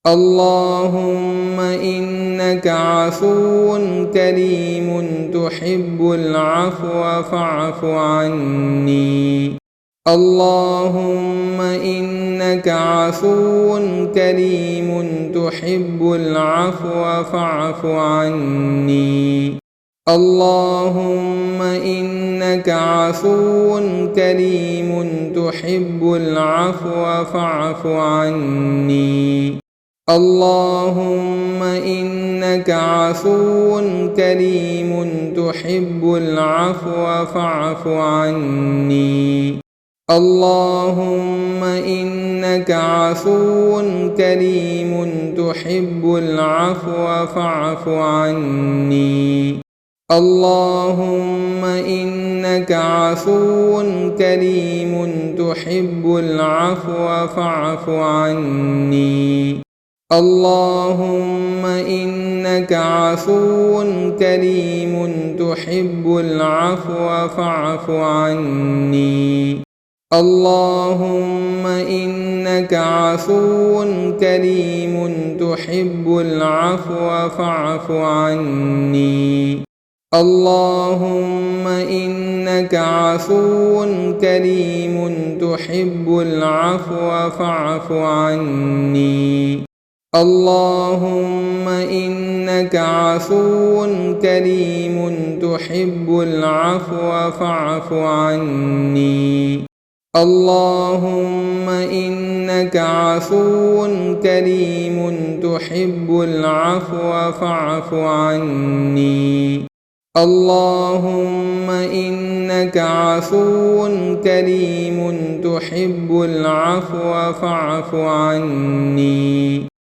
اللهم إنك عفو كريم تحب العفو فاعف عني. اللهم إنك عفو كريم تحب العفو فاعف عني. اللهم إنك عفو كريم تحب العفو فاعف عني. اللهم إنك عفو كريم تحب العفو فاعف عني. اللهم إنك عفو كريم تحب العفو فاعف عني. اللهم إنك عفو كريم تحب العفو فاعف عني. اللهم إنك عفو كريم تحب العفو فاعف عني. اللهم إنك عفو كريم تحب العفو فاعف عني. اللهم إنك عفو كريم تحب العفو فاعف عني. اللهم إنك عفو كريم تحب العفو فاعف عني. اللهم إنك عفو كريم تحب العفو فاعف عني. اللهم إنك عفو كريم تحب العفو فاعف عني.